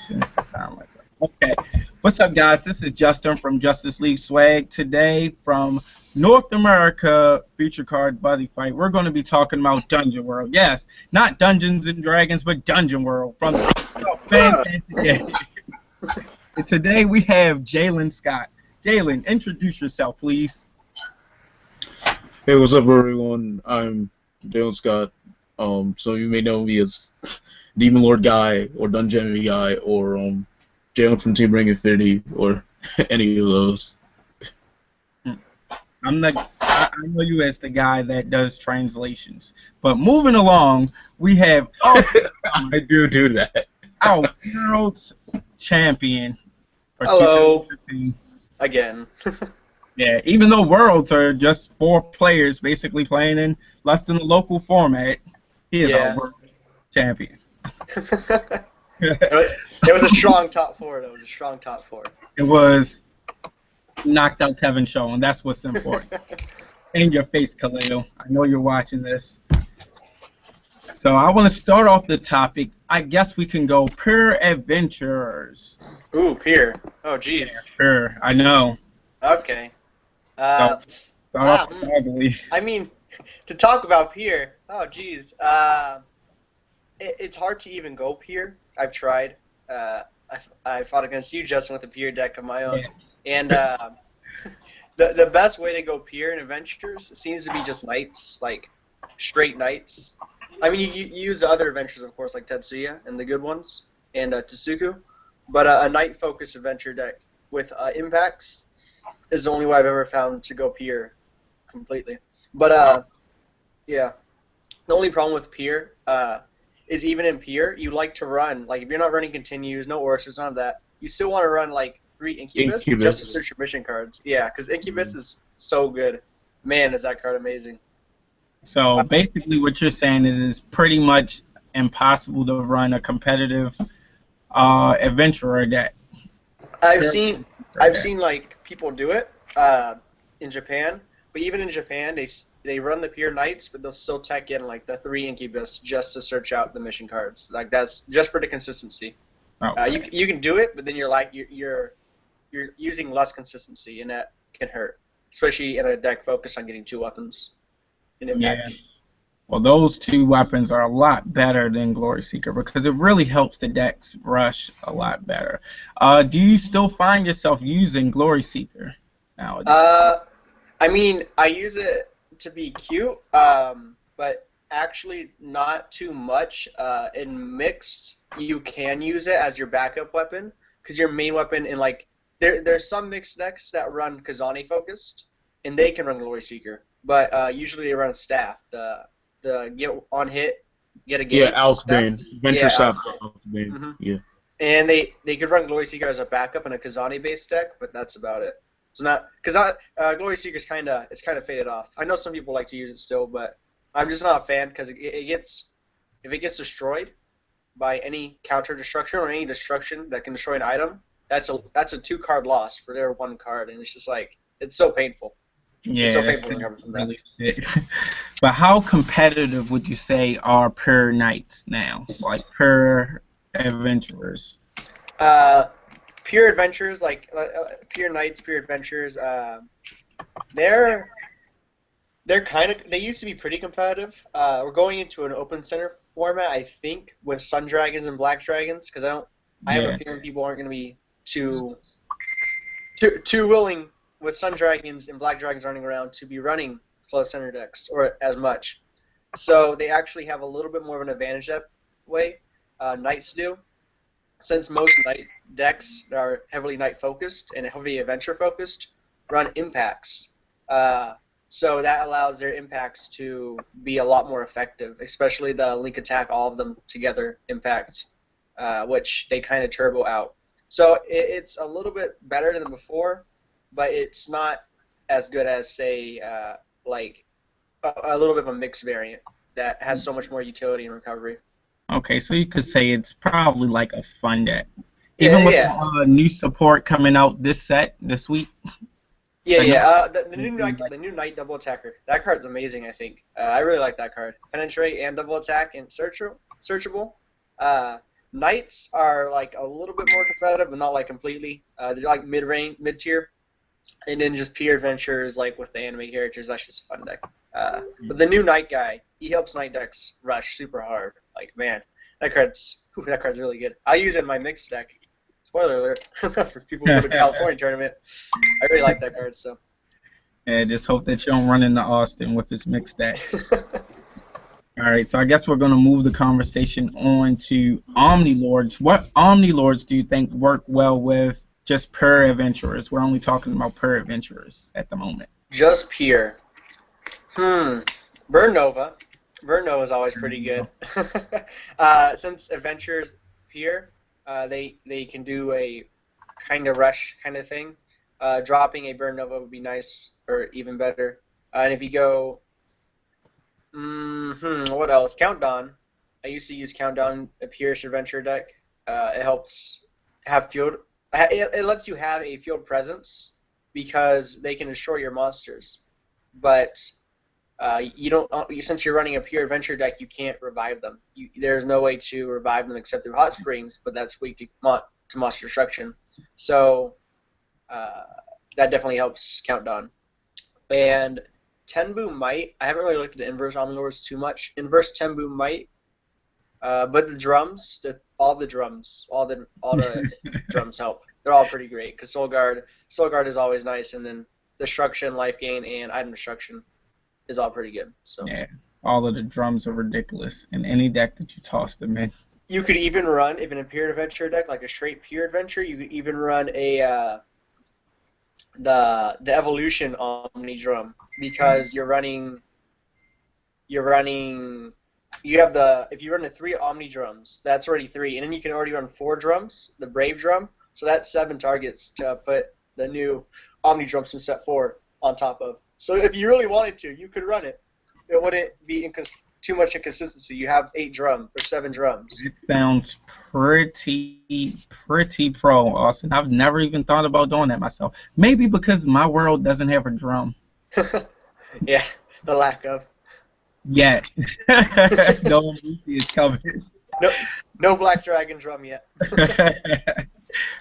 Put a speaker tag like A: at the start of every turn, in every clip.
A: Seems to sound like that. Okay. What's up, guys? This is Justin from Justice League Swag. Today, from North America Feature Card Buddy Fight, we're going to be talking about Dungeon World. Yes, not Dungeons and Dragons, but Dungeon World from the fantastic game. And today we have Jalen Scott. Jalen, introduce yourself, please.
B: Hey, what's up, everyone? I'm Jalen Scott. So you may know me as Demon Lord Guy, or Dungeon Enemy Guy, or Jalen from Team Ring Infinity, or any of those.
A: I know you as the guy that does translations. But moving along, we have
B: I do that.
A: our world's champion for
C: Hello.
A: 2015.
C: Again.
A: Yeah, even though Worlds are just 4 players basically playing in less than the local format, he is our world champion.
C: It was a strong top 4, though. It was a strong top 4.
A: It was knocked out Kevin Shaw, and that's what's important. In your face, Khalil. I know you're watching this. So I want to start off the topic. I guess we can go pure adventurers.
C: Ooh, Pier. Oh, jeez.
A: Yeah, sure, I know.
C: Okay.
A: Start
C: wow.
A: off ugly.
C: I mean, to talk about Pier, oh, jeez. It's hard to even go Pier. I've tried. I fought against you, Justin, with a Pier deck of my own. Yeah. And the best way to go Pier in adventures seems to be just knights, like straight knights. I mean, you use the other adventures, of course, like Tetsuya and the good ones, and Tsuku. But a knight-focused adventure deck with impacts is the only way I've ever found to go Pier completely. But, yeah. The only problem with Pier is even in Pier, you like to run, like, if you're not running continues, no Orsers, none of that, you still want to run, like, 3 Incubus just to search your mission cards. Yeah, because Incubus is so good. Man, is that card amazing.
A: So basically what you're saying is it's pretty much impossible to run a competitive adventurer deck.
C: I've seen like people do it in Japan, but even in Japan they run the pure knights, but they'll still tech in like the 3 Incubus just to search out the mission cards. Like that's just for the consistency.
A: Okay.
C: You can do it, but then you're using less consistency, and that can hurt, especially in a deck focused on getting 2 weapons.
A: Yeah. Well, those 2 weapons are a lot better than Glory Seeker because it really helps the decks rush a lot better. Do you still find yourself using Glory Seeker nowadays?
C: I mean, I use it to be cute, but actually not too much. In mixed, you can use it as your backup weapon because your main weapon in like there's some mixed decks that run Kazani focused, and they can run Glory Seeker. But usually they run staff. The get on hit, get a game.
B: Yeah, Alfbane. Venture staff. Alfbane.
C: Mm-hmm.
B: Yeah.
C: And they could run Glory Seeker as a backup in a Kazani based deck, but that's about it. It's not because Glory Seeker's kind of faded off. I know some people like to use it still, but I'm just not a fan because if it gets destroyed by any counter destruction or any destruction that can destroy an item, that's a 2-card loss for their 1 card, and it's just like it's so painful.
A: Yeah,
C: it's so painful to recover from that.
A: But how competitive would you say are pure knights now? Like pure adventurers?
C: Pure adventures, like pure knights, pure adventures. They're kind of. They used to be pretty competitive. We're going into an open center format, I think, with Sun Dragons and Black Dragons, because I have a feeling people aren't going to be too willing with Sun Dragons and Black Dragons running around to be running close center decks or as much. So they actually have a little bit more of an advantage that way. Knights do. Since most Knight decks that are heavily Knight focused and heavily adventure focused run impacts. So that allows their impacts to be a lot more effective, especially the link attack, all of them together impact, which they kind of turbo out. So it's a little bit better than before, but it's not as good as, say, like a little bit of a mixed variant that has so much more utility and recovery.
A: Okay, so you could say it's probably like a fun deck. Even with new support coming out this week.
C: The new Knight Double Attacker. That card's amazing, I think. I really like that card. Penetrate and Double Attack and searchable. Knights are like a little bit more competitive, but not like completely. They're like mid-range, mid-tier. And then just pure adventures like with the anime characters. That's just a fun deck. But the new Knight guy, he helps Knight decks rush super hard. Like man, that card's really good. I use it in my mixed deck. Spoiler alert for people who go to California tournament. I really like that card. So.
A: And just hope that you don't run into Austin with his mixed deck. All right, so I guess we're going to move the conversation on to Omni Lords. What Omni Lords do you think work well with just pure adventurers? We're only talking about pure adventurers at the moment.
C: Just pure. Burn Nova. Burn Nova is always pretty good. Since adventurers pure, they can do a kind of rush kind of thing. Dropping a Burn Nova would be nice, or even better. And if you go, what else? Countdown. I used to use Countdown, a purish adventure deck. It helps have field. It lets you have a field presence because they can destroy your monsters, but you don't. Since you're running a pure adventure deck, you can't revive them. There's no way to revive them except through hot springs, but that's weak to monster destruction. So that definitely helps Countdown. And Tenbu might. I haven't really looked at the inverse Omnilords too much. Inverse Tenbu might. But the drums, all the drums help. They're all pretty great because Soul Guard is always nice, and then destruction, life gain, and item destruction is all pretty good. So
A: yeah, all of the drums are ridiculous in any deck that you toss them in.
C: You could even run, if in a pure adventure deck, like a straight pure adventure, you could even run a the evolution Omni drum because you're running. If you run the 3 Omni drums, that's already 3, and then you can already run 4 drums, the Brave drum, so that's 7 targets to put the new Omni drums from set 4 on top of. So if you really wanted to, you could run it. It wouldn't be too much inconsistency. You have 8 drums or 7 drums.
A: It sounds pretty pro, Austin. I've never even thought about doing that myself. Maybe because my world doesn't have a drum.
C: Yeah, the lack of.
A: Yet. No is coming.
C: No Black Dragon drum yet.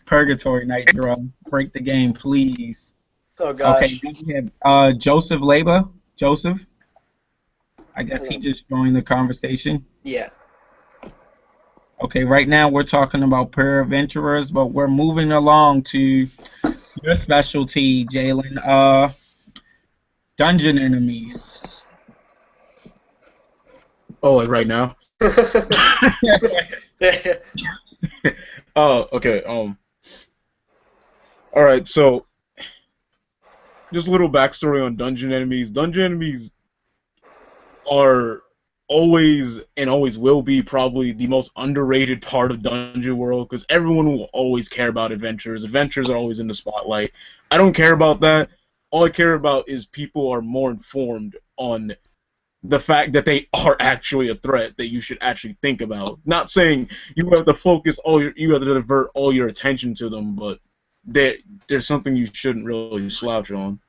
A: Purgatory Night drum. Break the game, please.
C: Oh, gosh.
A: Okay, we have Joseph Laba. Joseph? I guess he just joined the conversation.
C: Yeah.
A: Okay, right now we're talking about pure adventurers, but we're moving along to your specialty, Jalen. Dungeon enemies.
B: Oh, like right now? Oh, okay. Alright, so just a little backstory on dungeon enemies. Dungeon enemies are always and always will be probably the most underrated part of Dungeon World because everyone will always care about adventures. Adventures are always in the spotlight. I don't care about that. All I care about is people are more informed on the fact that they are actually a threat that you should actually think about. Not saying you have to focus you have to divert all your attention to them, but there's something you shouldn't really slouch on.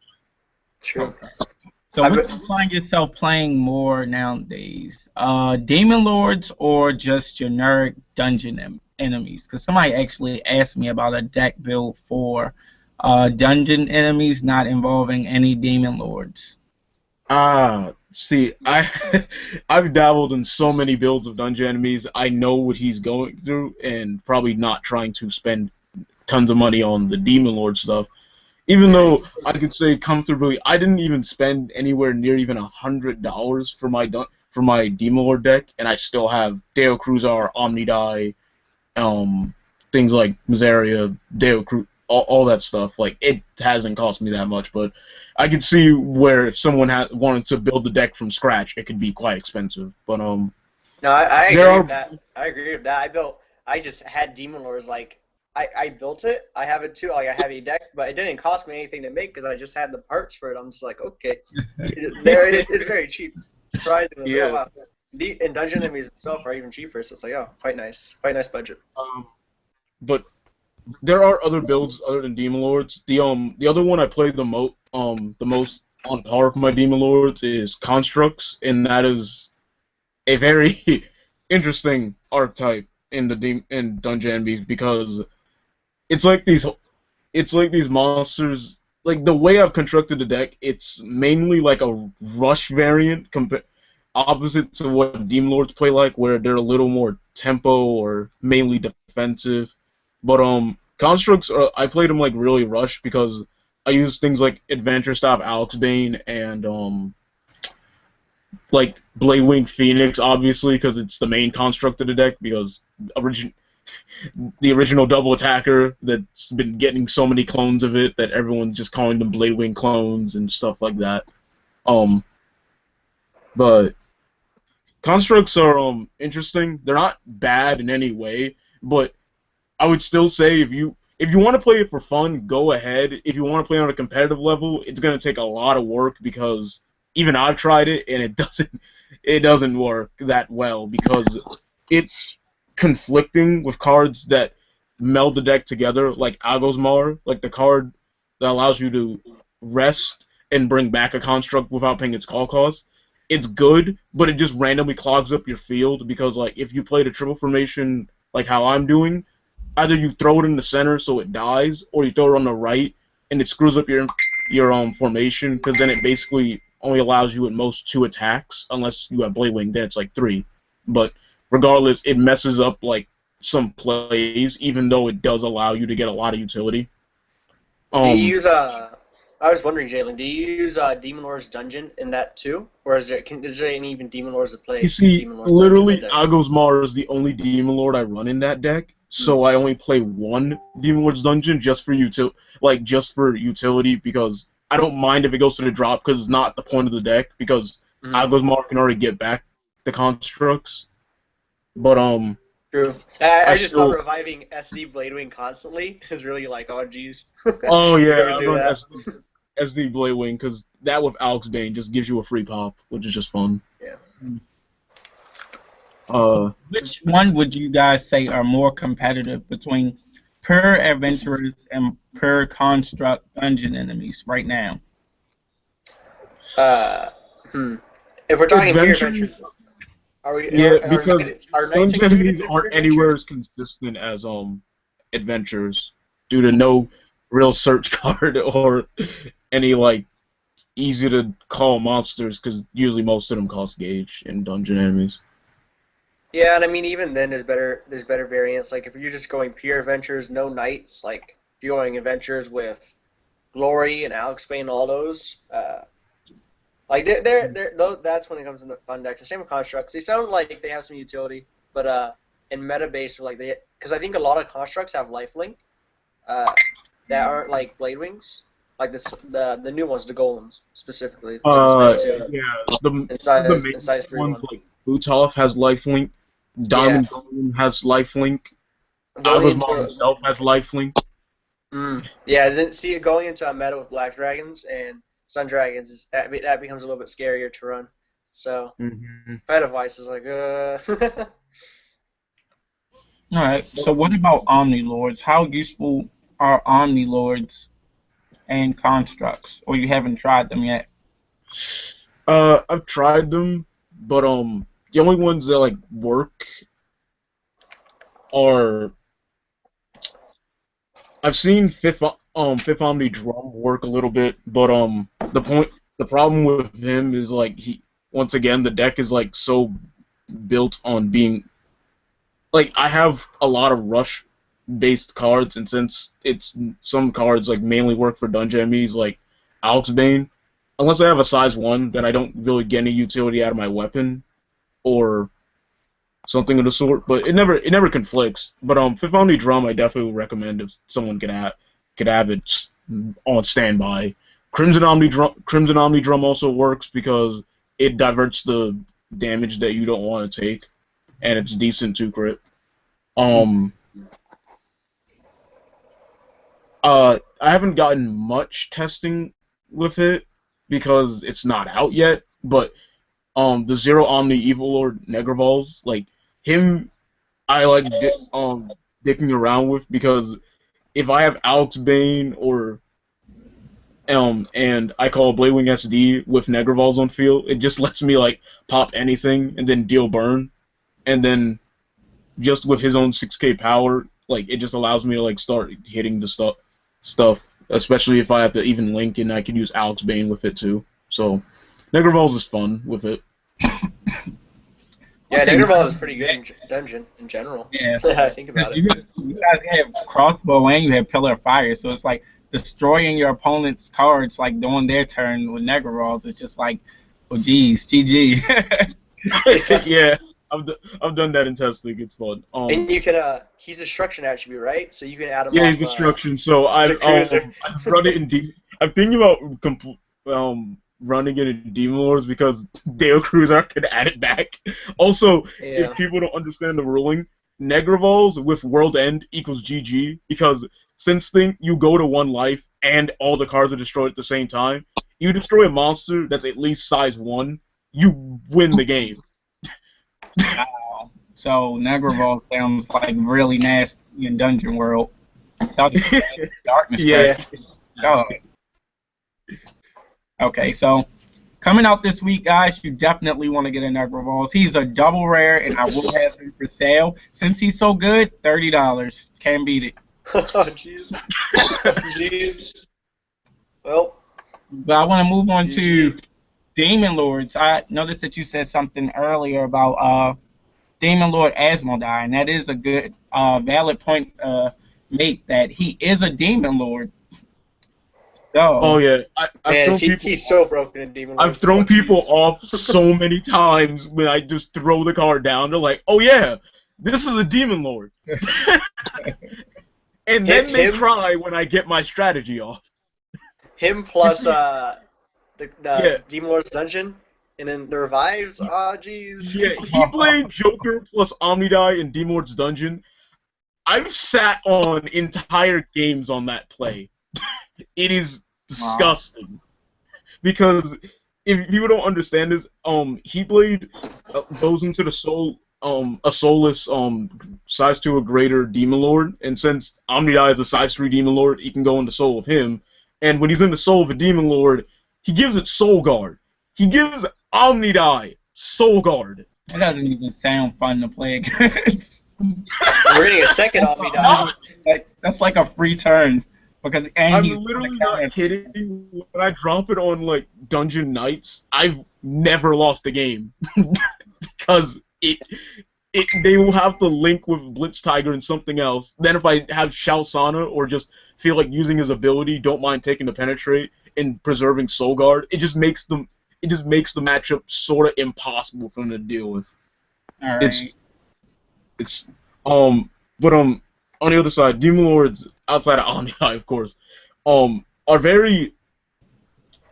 C: True.
A: So what do you find yourself playing more nowadays? Demon Lords or just generic dungeon enemies? Because somebody actually asked me about a deck build for dungeon enemies not involving any Demon Lords.
B: See, I've dabbled in so many builds of dungeon enemies. I know what he's going through, and probably not trying to spend tons of money on the Demon Lord stuff. Even though I could say comfortably, I didn't even spend anywhere near even $100 for my Demon Lord deck, and I still have Deo Cruzar, Omnidai, things like Miseria, Deo Cruz, all that stuff. Like, it hasn't cost me that much, but I could see where if someone wanted to build the deck from scratch, it could be quite expensive. But
C: no, I agree with that. I agree with that. I just had Demon Lords. Like, I built it. I have it too. Like, I have a deck, but it didn't cost me anything to make because I just had the parts for it. I'm just like, okay, there it is. It's very cheap. Surprisingly,
B: yeah.
C: Oh, wow. And dungeon enemies itself are even cheaper, so it's like, oh, quite nice budget.
B: But there are other builds other than Demon Lords. The other one I played the most on par with my Demon Lords is Constructs, and that is a very interesting archetype in in Dungeon Enemies because it's like these monsters. Like the way I've constructed the deck, it's mainly like a rush variant, opposite to what Demon Lords play like, where they're a little more tempo or mainly defensive. But constructs, I played them like really rush because I use things like Adventure Stop, Alex Bane, and like Bladewing Phoenix, obviously, because it's the main construct of the deck. Because the original double attacker that's been getting so many clones of it that everyone's just calling them Bladewing clones and stuff like that. But constructs are interesting. They're not bad in any way, but I would still say if you want to play it for fun, go ahead. If you want to play on a competitive level, it's gonna take a lot of work because even I've tried it and it doesn't work that well because it's conflicting with cards that meld the deck together, like Agosmar, like the card that allows you to rest and bring back a construct without paying its call cost. It's good, but it just randomly clogs up your field because, like, if you played a triple formation like how I'm doing, either you throw it in the center so it dies, or you throw it on the right and it screws up your formation because then it basically only allows you at most 2 attacks unless you have Bladewing, then it's like 3. But regardless, it messes up like some plays, even though it does allow you to get a lot of utility.
C: Do you use I was wondering, Jalen, do you use Demon Lord's Dungeon in that too, or is there any even Demon Lords that play?
B: You see,
C: Demon Lord's
B: literally,
C: Dungeon
B: Agosmar is the only Demon Lord I run in that deck, so I only play one Demon Lord's Dungeon just for utility because I don't mind if it goes to the drop because it's not the point of the deck because Agosmar can already get back the constructs. But
C: True. I just thought reviving SD Bladewing constantly is really like, oh jeez.
B: Oh yeah, I run SD Bladewing because that with Alex Bane just gives you a free pop, which is just fun.
C: Yeah.
A: Which one would you guys say are more competitive between pure adventurers and pure construct dungeon enemies right now?
C: If we're talking pure adventures, are we?
B: Yeah, because dungeon enemies aren't
C: adventures?
B: anywhere as consistent as adventures due to no real search card or any like easy to call monsters because usually most of them cost gauge in dungeon enemies.
C: Yeah, and I mean even then there's better variants. Like if you're just going pure adventures, no knights. Like if you're going adventures with Glory and Alex Bane, all those. Like that's when it comes into fun decks. The same with constructs. They sound like they have some utility, but in meta base, like because I think a lot of constructs have lifelink that aren't like Bladewings. Like the new ones, the golems specifically.
B: Yeah, the
C: size 3
B: ones
C: one.
B: like Butov has lifelink, Diamond Golem has lifelink, Agosmar himself has lifelink.
C: Yeah, I didn't see it going into a meta with Black Dragons and Sun Dragons. That becomes a little bit scarier to run. So, Fed Advice is like,
A: Alright, so what about Omni Lords? How useful are Omni Lords and constructs? Or you haven't tried them yet?
B: I've tried them, but the only ones that like work are I've seen Fifth Omni Drum work a little bit, but the problem with him is like once again the deck is like so built on being like I have a lot of rush based cards, and since it's some cards like mainly work for dungeon enemies like Alex Bane, unless I have a size 1, then I don't really get any utility out of my weapon or something of the sort. But it never conflicts. But Fifth Omni Drum I definitely would recommend if someone could have it on standby. Crimson Omni Drum also works because it diverts the damage that you don't want to take, and it's decent to crit. I haven't gotten much testing with it because it's not out yet, but the Zero Omni Evil Lord Negravals, like him, I like dicking around with because if I have Alex Bane or and I call Bladewing SD with Negravals on field, it just lets me like pop anything and then deal burn, and then just with his own 6K power, like it just allows me to like start hitting the stuff, especially if I have to even link, and I can use Alex Bane with it too. So Negroballs is fun with it.
C: Yeah, Negerball is pretty good in dungeon in general.
A: Yeah,
C: I think about
A: you guys have crossbow and you have pillar of fire, so it's like destroying your opponent's cards, like during their turn with Negroballs. It's just like, oh geez, GG.
B: Yeah, I've done that in testing. It's fun.
C: And you can he's a destruction attribute, right? So you can add him.
B: Yeah,
C: off,
B: he's destruction. So I've run it in deep. I'm thinking about running it in Demon Lords because Deo Cruiser could add it back. Also, if people don't understand the ruling, Negroballs with World End equals GG because since you go to 1 life and all the cards are destroyed at the same time, you destroy a monster that's at least size 1, you win the game.
A: Wow. So Negroval sounds like really nasty in Dungeon World. Darkness.
B: Yeah.
A: Oh. Okay, so coming out this week, guys, you definitely want to get a Negroballs. He's a double rare, and I will have him for sale. Since he's so good, $30. Can't beat it.
C: Oh, jeez. Jeez. Well.
A: But I want to move on to Demon Lords. I noticed that you said something earlier about Demon Lord Asmodai, and that is a good, valid point make that he is a Demon Lord. So,
B: oh yeah,
C: he's so broken in Demon Lord.
B: I've thrown people off so many times when I just throw the card down. They're like, "Oh yeah, this is a Demon Lord," and then they cry when I get my strategy off.
C: Him plus the Demon Lord's dungeon, and then the revives. Ah, jeez.
B: Yeah, he played Joker plus Omnidai in Demon Lord's dungeon. I've sat on entire games on that play. It is disgusting because if people don't understand this, Heatblade goes into the soul, a soulless size 2 or greater Demon Lord, and since Omnidai is a size 3 Demon Lord, he can go in the soul of him. And when he's in the soul of a Demon Lord, he gives it Soul Guard. He gives Omnidai Soul Guard.
A: It doesn't even sound fun to play against.
C: We're getting a second Omnidai.
A: That's like a free turn. Because
B: I'm literally not kidding. When I drop it on like Dungeon Knights, I've never lost a game because they will have to link with Blitz Tiger and something else. Then if I have Shao Sana or just feel like using his ability, don't mind taking the penetrate and preserving Soul Guard, it just makes the matchup sort of impossible for them to deal with.
A: All right.
B: But on the other side, Demon Lords outside of Omni-Eye, of course, are very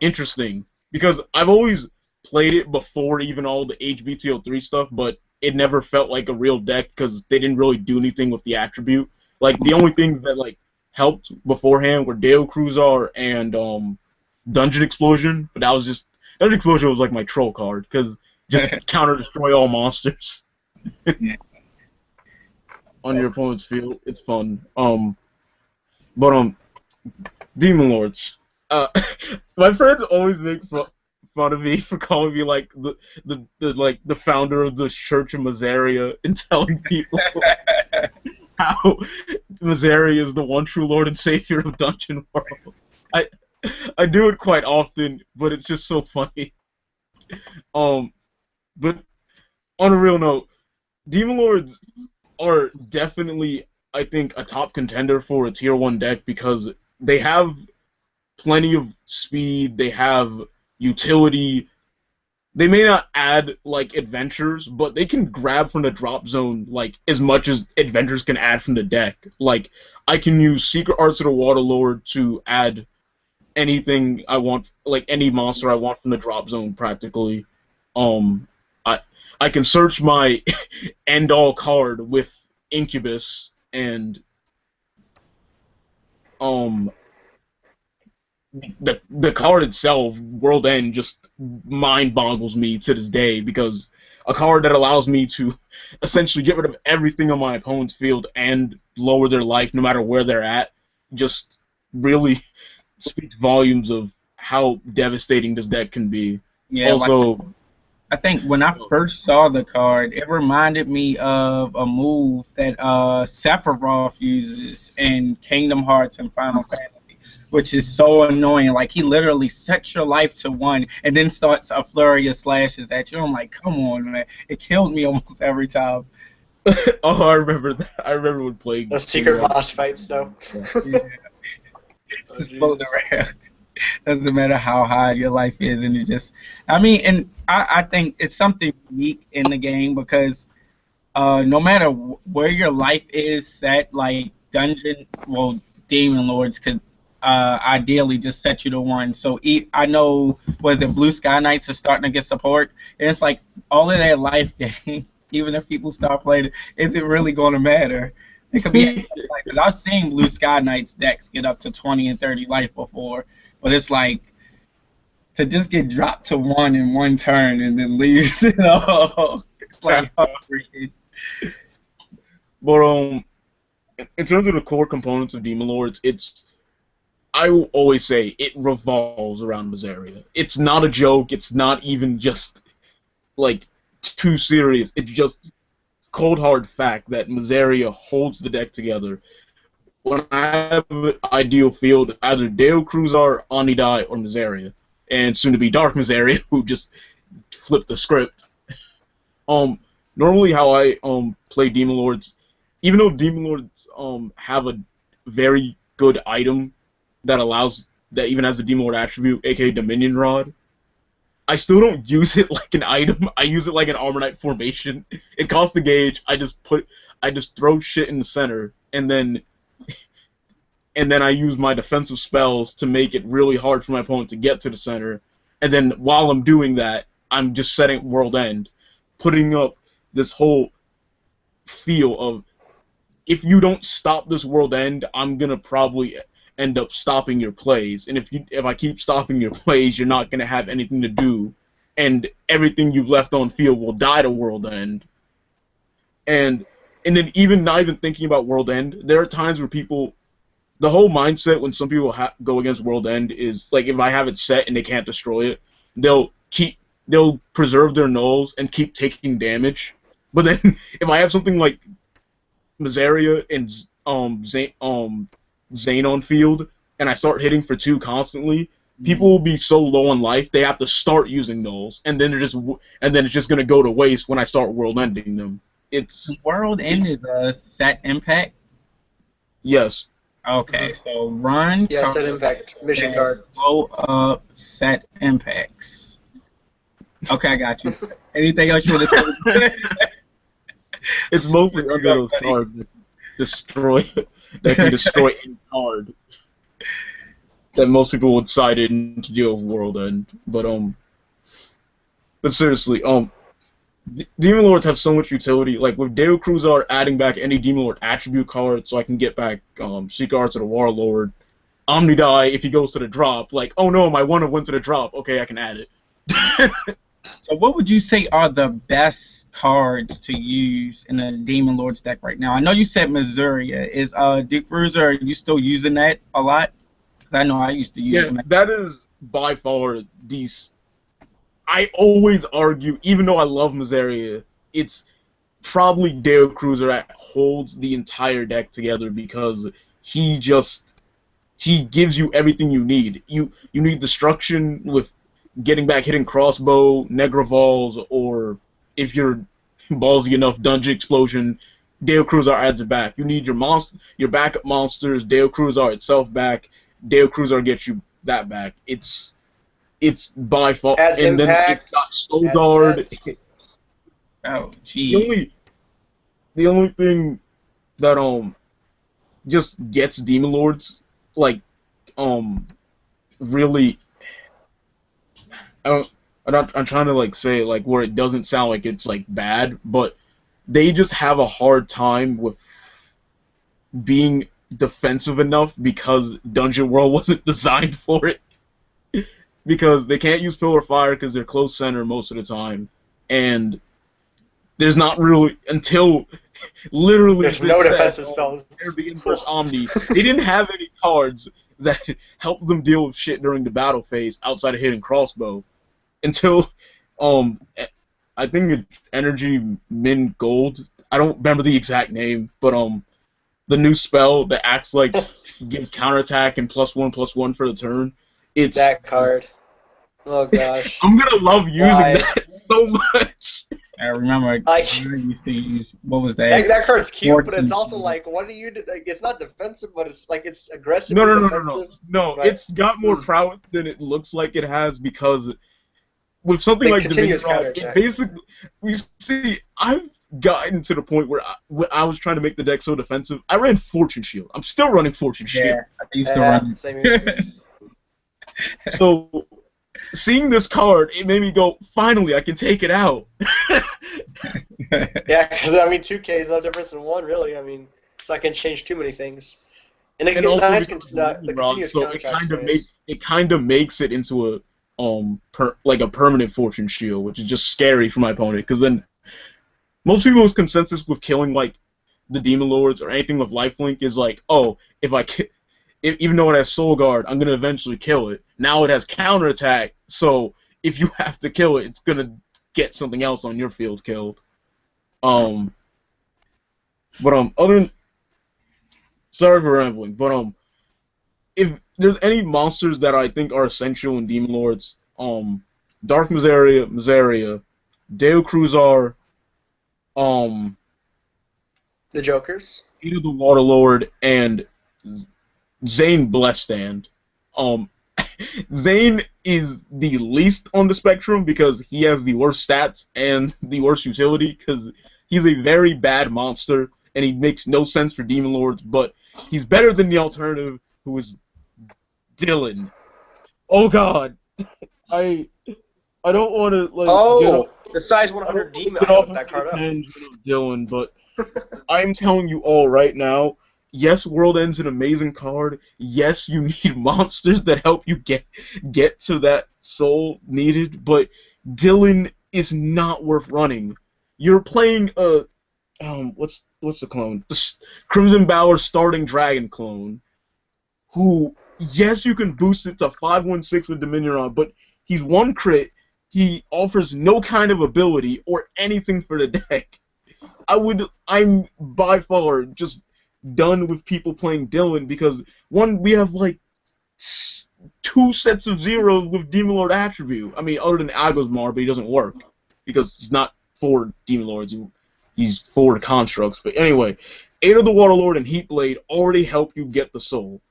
B: interesting because I've always played it before even all the HBTO3 stuff, but it never felt like a real deck because they didn't really do anything with the attribute. Like the only things that like helped beforehand were Deo Cruiser and Dungeon Explosion, but Dungeon Explosion was like my troll card because just counter destroy all monsters. On your opponent's field, it's fun. But Demon Lords. My friends always make fun of me for calling me like the founder of the Church of Mazaria and telling people how Mazaria is the one true Lord and Savior of Dungeon World. I do it quite often, but it's just so funny. But on a real note, Demon Lords are definitely, I think, a top contender for a tier 1 deck because they have plenty of speed, they have utility. They may not add like adventures, but they can grab from the drop zone like as much as adventures can add from the deck. Like I can use Secret Arts of the Waterlord to add anything I want, like any monster I want from the drop zone practically. I can search my end all card with Incubus and the card itself, World End, just mind boggles me to this day because a card that allows me to essentially get rid of everything on my opponent's field and lower their life no matter where they're at just really speaks volumes of how devastating this deck can be.
A: Yeah,
B: also,
A: I think when I first saw the card, it reminded me of a move that Sephiroth uses in Kingdom Hearts and Final Fantasy, which is so annoying. Like he literally sets your life to 1 and then starts a flurry of slashes at you. I'm like, come on, man! It killed me almost every time.
B: Oh, I remember that. I remember when playing
C: Those secret boss fights, though.
A: Yeah. It's just floating around. Doesn't matter how high your life is, and it just, I mean, and I think it's something unique in the game because no matter where your life is set, like demon lords could ideally just set you to 1. So I know, was it Blue Sky Knights are starting to get support, and it's like all of their life game, even if people start playing it, isn't really going to matter. It could be like, because I've seen Blue Sky Knights decks get up to 20 and 30 life before, but it's like to just get dropped to 1 in 1 turn and then leave. It's like heartbreaking.
B: But in terms of the core components of Demon Lords, I will always say it revolves around Mazaria. It's not a joke. It's not even just like too serious. It's just cold hard fact that Mazaria holds the deck together. When I have an ideal field, either Deo Cruzar, Onidai, or Mazaria, and soon to be Dark Mazaria, who just flipped the script. Normally how I play Demon Lords, even though Demon Lords have a very good item that even has a Demon Lord attribute, aka Dominion Rod, I still don't use it like an item. I use it like an Armor Knight formation. It costs the gauge. I just throw shit in the center, and then I use my defensive spells to make it really hard for my opponent to get to the center. And then while I'm doing that, I'm just setting World End, putting up this whole feel of, if you don't stop this World End, I'm gonna probably end up stopping your plays, and if I keep stopping your plays, you're not gonna have anything to do, and everything you've left on field will die to World End. And then even not even thinking about World End, there are times where the whole mindset when some people go against World End is like, if I have it set and they can't destroy it, they'll preserve their nulls and keep taking damage. But then if I have something like Mazaria and Zane on field, and I start hitting for 2 constantly, people will be so low on life they have to start using nulls, and then it's just gonna go to waste when I start world ending them.
A: World End is a set impact.
B: Yes.
A: Okay, so run.
C: Yeah, set impact mission card.
A: Blow up set impacts. Okay, I got you. Anything else you want to tell me?
B: It's mostly under those cards that can destroy any card that most people would side in to deal with World End. But seriously, Demon Lords have so much utility. Like with Deo Cruzar adding back any Demon Lord attribute card, so I can get back Seek Arts of the Warlord. Omnidai, if he goes to the drop, like, oh no, my one went to the drop. Okay, I can add it.
A: So what would you say are the best cards to use in a Demon Lords deck right now? I know you said Missouri. Is Duke Bruiser, are you still using that a lot? Because I know I used to use it.
B: Yeah, that is by far I always argue, even though I love Mazaria, it's probably Deo Cruiser that holds the entire deck together, because he gives you everything you need. You need destruction with getting back hitting crossbow, Negravals, or if you're ballsy enough, Dungeon Explosion. Deo Cruzar adds it back. You need your backup monsters, Deo Cruzar itself back. Deo Cruzar gets you that back. It's by far,
C: adds
B: and
C: impact,
B: then it's got Soul Guard.
A: Oh, gee.
B: The only thing that just gets Demon Lords really. I'm trying to say it where it doesn't sound like it's bad, but they just have a hard time with being defensive enough because Dungeon World wasn't designed for it. Because they can't use Pillar Fire because they're close center most of the time, and there's not really until literally
C: there's no defensive spells.
B: First Omni, they didn't have any cards that helped them deal with shit during the battle phase outside of hitting crossbow until I think it's Energy Min Gold. I don't remember the exact name, but the new spell that acts like give counterattack and +1/+1 for the turn. It's
C: That card. Oh gosh.
B: I'm gonna love using
C: Why?
B: that so much.
A: I remember I used to use, what was that?
C: That card's cute, but it's
A: 14.
C: also like, what do you do? Like, it's not defensive, but it's like it's aggressive.
B: No,
C: defensive.
B: no.
C: But,
B: It's got more prowess than it looks like it has because with something like Dominion Rod, it basically we see. I've gotten to the point where when I was trying to make the deck so defensive, I ran Fortune Shield. I'm still running Fortune Shield.
A: Yeah, I used to run.
C: Same here.
B: So seeing this card, it made me go, finally, I can take it out.
C: Yeah, because I mean, 2K is no difference than 1, really. I mean, it's not going to change too many things. And it
B: also
C: nice
B: the
C: continuous
B: so it kind of makes it into a permanent Fortune Shield, which is just scary for my opponent. Because then most people's consensus with killing like the Demon Lords or anything with lifelink is like, oh, even though it has Soul Guard, I'm gonna eventually kill it. Now it has counterattack, so if you have to kill it, it's gonna get something else on your field killed. Other than, sorry for rambling, but if there's any monsters that I think are essential in Demon Lords, Dark Mazaria, Deo Cruzar,
C: the Jokers,
B: Peter the Waterlord, and Zane Blessstand. Zane is the least on the spectrum because he has the worst stats and the worst utility because he's a very bad monster and he makes no sense for Demon Lords, but he's better than the alternative, who is Dylan. Oh god. I don't want to
C: the size 100 demon.
B: get off
C: that
B: into
C: card
B: the
C: up.
B: tangent of Dylan, but I'm telling you all right now, yes, World End's an amazing card. Yes, you need monsters that help you get to that soul needed, but Dylan is not worth running. You're playing a what's the clone? The Crimson Bower Starting Dragon clone, who, yes, you can boost it to 5/16 with Dominion on, but he's 1 crit. He offers no kind of ability or anything for the deck. I'm by far just done with people playing Dylan because, one, we have like 2 sets of zeros with Demon Lord attribute. I mean, other than Agosmar, but he doesn't work because he's not for Demon Lords. He's for constructs. But anyway, 8 of the Waterlord and Heatblade already help you get the soul.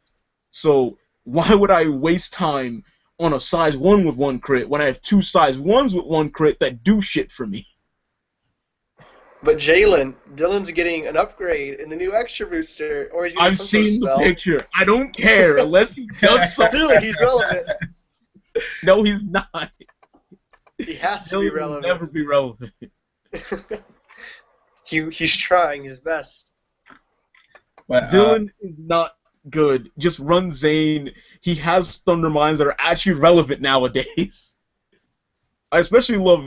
B: So why would I waste time on a size 1 with 1 crit when I have 2 size 1s with 1 crit that do shit for me?
C: But Dylan's getting an upgrade and a new extra booster, or he's getting
B: I've
C: some sort of
B: seen the
C: spell.
B: picture. I don't care unless he does something.
C: Really, he's relevant.
B: No, he's not.
C: He has to
B: Dylan
C: be
B: will
C: relevant.
B: never be relevant.
C: He's trying his best.
A: But,
B: Dylan is not good. Just run Zane. He has Thunder Mines that are actually relevant nowadays. I especially love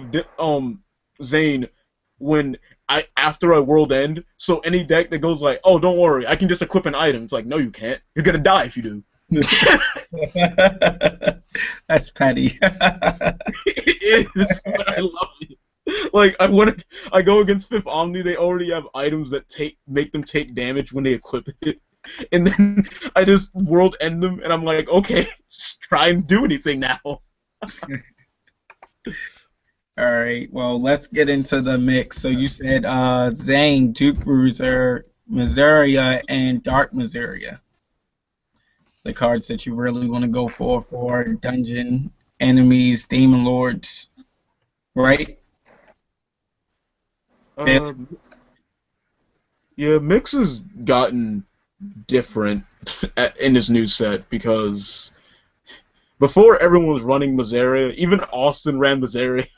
B: Zane when after I World End, so any deck that goes like, oh, don't worry, I can just equip an item. It's like, no, you can't. You're gonna die if you do.
A: That's petty.
B: It is, but I love it. Like, I go against Fifth Omni, they already have items that make them take damage when they equip it. And then I just World End them, and I'm like, okay, just try and do anything now.
A: Alright, well, let's get into the mix. So you said Zane, Duke Bruiser, Mazaria, and Dark Mazaria. The cards that you really want to go for dungeon, enemies, demon lords, right?
B: Yeah, Mix has gotten different in this new set because before everyone was running Mazaria, even Austin ran Mazaria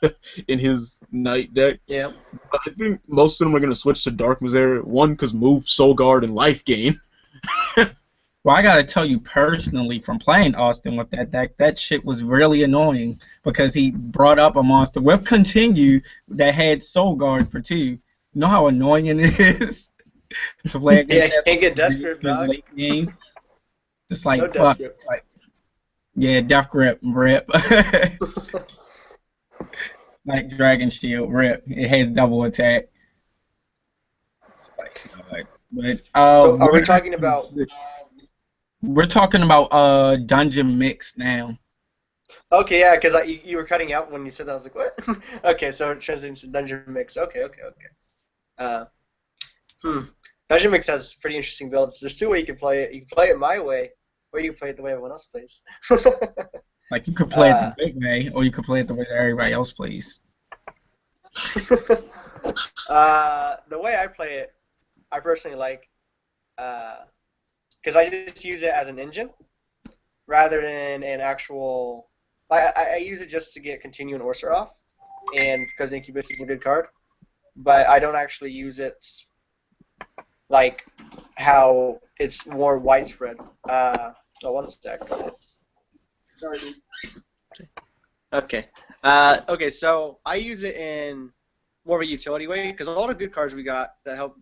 B: in his night deck.
C: Yeah.
B: But I think most of them are going to switch to Dark Mazaria. One, because move, Soul Guard, and Life Gain.
A: Well, I gotta tell you personally, from playing Austin with that deck, that shit was really annoying because he brought up a monster with Continue that had Soul Guard for 2. You know how annoying it is to play against
C: Yeah, can't get Death Grip, dog.
A: late game? Just like,
C: No
A: fuck.
C: Death Grip.
A: Like, yeah, Death Grip, rip. like Dragon Shield, rip. It has double attack. It's like, but
C: So are we talking about?
A: we're talking about dungeon mix now.
C: Okay, yeah, because you were cutting out when you said that. I was like, what? Okay, so it transitions to Dungeon Mix. Okay. Uh, hmm. Dungeon Mix has pretty interesting builds. There's two ways you can play it. You can play it my way, or you can play it the way everyone else plays.
A: Like you could play it the big way, or you could play it the way that everybody else plays.
C: The way I play it, I personally like, because I just use it as an engine rather than an actual. I use it just to get Continue and Orser off, and because Incubus is a good card, but I don't actually use it like how it's more widespread. One sec. Sorry, dude. Okay. Okay, so I use it in more of a utility way because a lot of good cards we got that help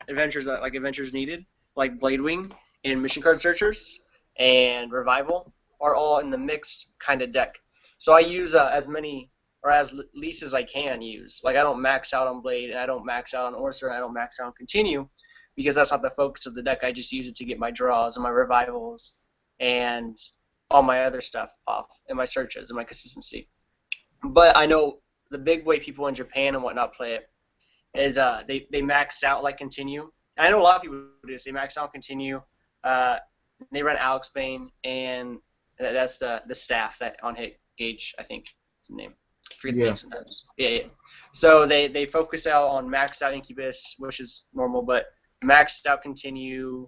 C: adventures that like adventures needed, like Bladewing and Mission Card Searchers and Revival, are all in the mixed kind of deck. So I use as many or as least as I can use. Like I don't max out on Blade, and I don't max out on Orser, and I don't max out on Continue, because that's not the focus of the deck. I just use it to get my draws and my revivals and all my other stuff off, and my searches and my consistency. But I know the big way people in Japan and whatnot play it is they max out like Continue. And I know a lot of people do this. They max out Continue. They run Alex Bane, and that's the staff that on hit gauge, I think is the name. I forget the name sometimes. Yeah. So they focus out on maxed out Incubus, which is normal, but maxed out Continue,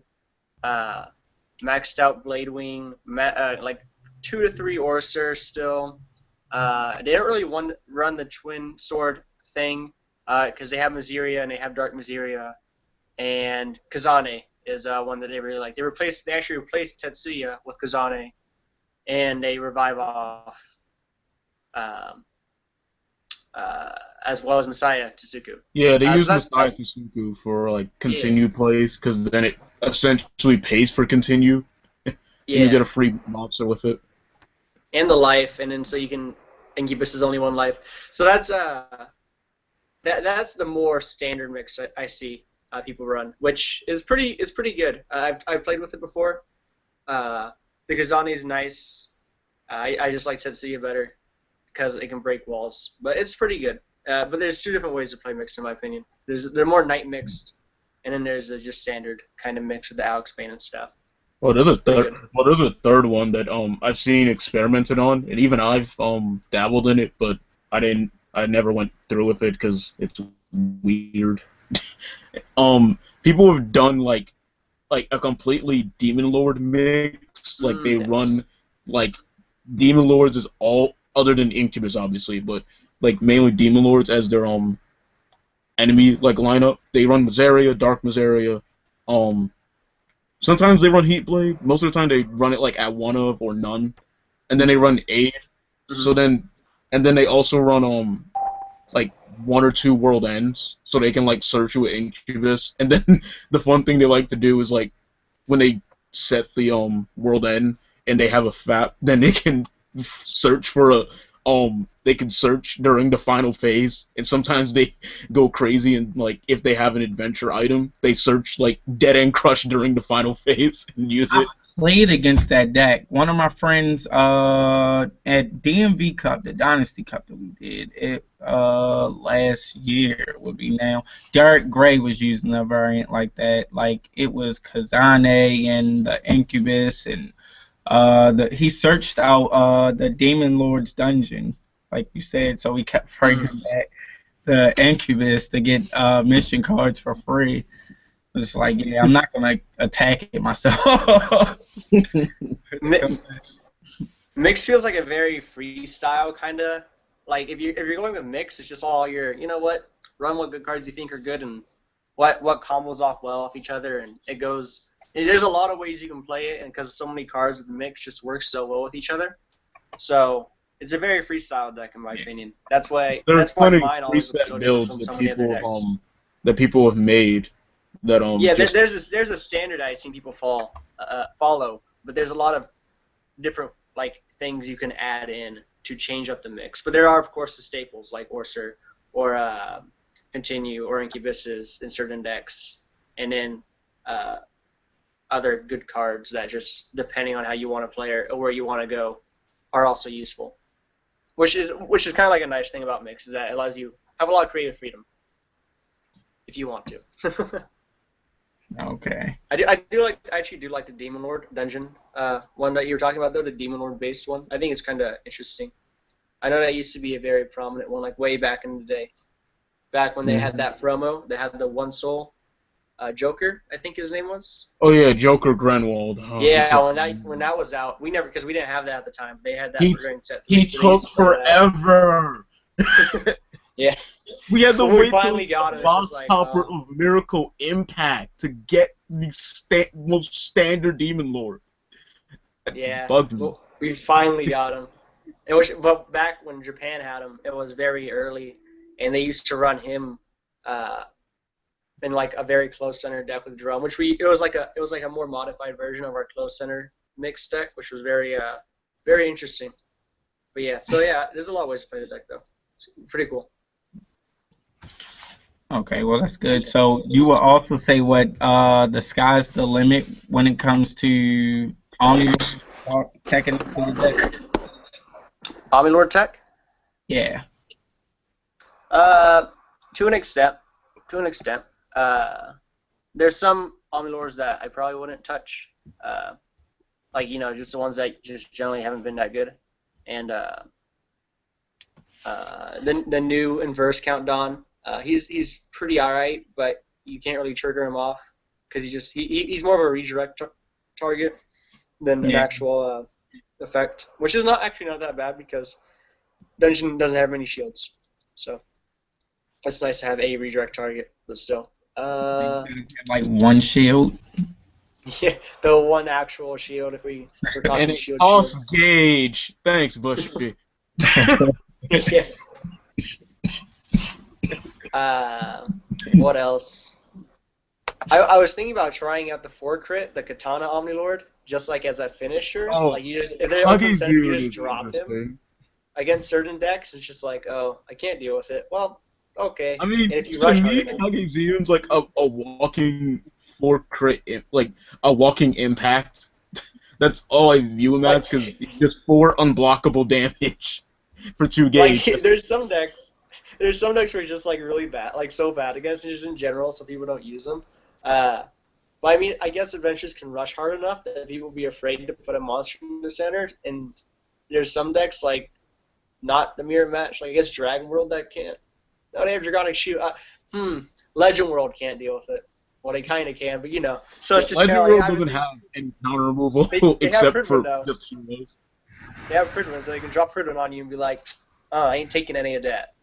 C: maxed out Bladewing, like 2 to 3 Orser still. They don't really run the Twin Sword thing because they have Miseria and they have Dark Miseria, and Kazane is one that they really like. They actually replaced Tetsuya with Kazane, and they revive off as well as Messiah Tsuku.
B: Yeah, they use Messiah Tsuku for like Continue plays because then it essentially pays for Continue, and you get a free monster with it.
C: And the life, and then so you can Incubus is only 1 life. So that's that's the more standard mix I see people run, which is pretty good. I've played with it before. The Kazane is nice. I just like Tetsuya better because it can break walls, but it's pretty good. But there's 2 different ways to play mixed in my opinion. They're more night mixed, and then there's a just standard kind of mix with the Alex Bane and stuff.
B: Well, there's a third one that I've seen experimented on, and even I've dabbled in it, but I never went through with it because it's weird. People have done like a completely Demon Lord mix, like they run like Demon Lords is all other than Incubus obviously, but like mainly Demon Lords as their enemy like lineup. They run Miseria, Dark Miseria, sometimes they run Heatblade. Most of the time they run it like at 1 of or none, and then they run Aid. Mm-hmm. So then they also run like 1 or 2 World Ends, so they can like search with Incubus. And then the fun thing they like to do is like when they set the World End and they have a FAP, then they can search for they can search during the final phase, and sometimes they go crazy and like if they have an adventure item, they search like Dead End Crush during the final phase and use it.
A: I played against that deck. One of my friends at DMV Cup, the Dynasty Cup that we did it last year would be now. Derek Gray was using a variant like that. Like it was Kazane and the Incubus, and he searched out the Demon Lord's dungeon, like you said, so we kept bringing back the Incubus to get mission cards for free. It's like, yeah, I'm not gonna attack it myself.
C: Mix feels like a very freestyle kind of. Like if you're going with mix, it's just all run what good cards you think are good and what combos off well off each other, and it goes. There's a lot of ways you can play it, and because so many cards with the mix just work so well with each other. So it's a very freestyle deck in my opinion. That's why mine always looks so different from some of the other decks.
B: That people have made. That
C: there's a standard I've seen people follow, but there's a lot of different like things you can add in to change up the mix. But there are, of course, the staples like Orser or Continue or Incubuses in certain decks, and then other good cards that just, depending on how you want to play or where you want to go, are also useful. Which is kind of like a nice thing about Mix, is that it allows you have a lot of creative freedom if you want to.
A: Okay.
C: I actually do like the Demon Lord dungeon one that you were talking about, though, the Demon Lord based one. I think it's kind of interesting. I know that used to be a very prominent one, like way back in the day. Back when they had that promo, they had the One Soul Joker, I think his name was.
B: Oh yeah, Joker Grenwald. Oh,
C: yeah, when that was out, because we didn't have that at the time. They had that for during set 3.
B: He took forever.
C: Yeah.
B: We had to
C: When we
B: wait till
C: finally got
B: the
C: him,
B: boss
C: it's just like,
B: topper of Miracle Impact to get the most standard Demon Lord.
C: Yeah,
B: Bugged me.
C: well, we finally got him. But back when Japan had him, it was very early, and they used to run him in like a very close center deck with Drum, it was like a more modified version of our close center mix deck, which was very interesting. But yeah, so yeah, there's a lot of ways to play the deck though. It's pretty cool.
A: Okay, well that's good. So you will also say what the sky's the limit when it comes to Omni tech into the deck?
C: Omni Lord tech?
A: Yeah.
C: To an extent. There's some Omni Lords that I probably wouldn't touch. Like, just the ones that just generally haven't been that good. And the new Inverse Countdown, he's pretty alright, but you can't really trigger him off because he's more of a redirect target than an actual effect, which is not that bad because Dungeon doesn't have many shields, so it's nice to have a redirect target, but still.
A: Like one shield.
C: Yeah, the one actual shield if we're talking
B: and
C: shield.
B: Toss Gauge. Thanks, Bushby.
C: Yeah. What else? I was thinking about trying out the 4-crit, the Katana Omnilord, just like as a finisher.
B: Oh,
C: like if they open set, you just drop him. Against certain decks, it's just like, oh, I can't deal with it. Well, okay.
B: I mean,
C: and if you
B: to
C: rush
B: me, Hagezeum's like a walking 4-crit, like a walking impact. That's all I view him as, because he's just 4 unblockable damage for 2 gauge.
C: Like, there's some decks where it's just like really bad, like so bad against, just in general, so people don't use them. But I mean, I guess adventures can rush hard enough that people be afraid to put a monster in the center, and there's some decks like not the mirror match, like I guess Dragon World that can't. No, they have Dragonic Shoot. Legend World can't deal with it. Well, they kind of can, but so it's just
B: Legend World doesn't have any counter removal except for just heroes.
C: They have Pridwin, so they can drop Pridwin on you and be like, "Oh, I ain't taking any of that.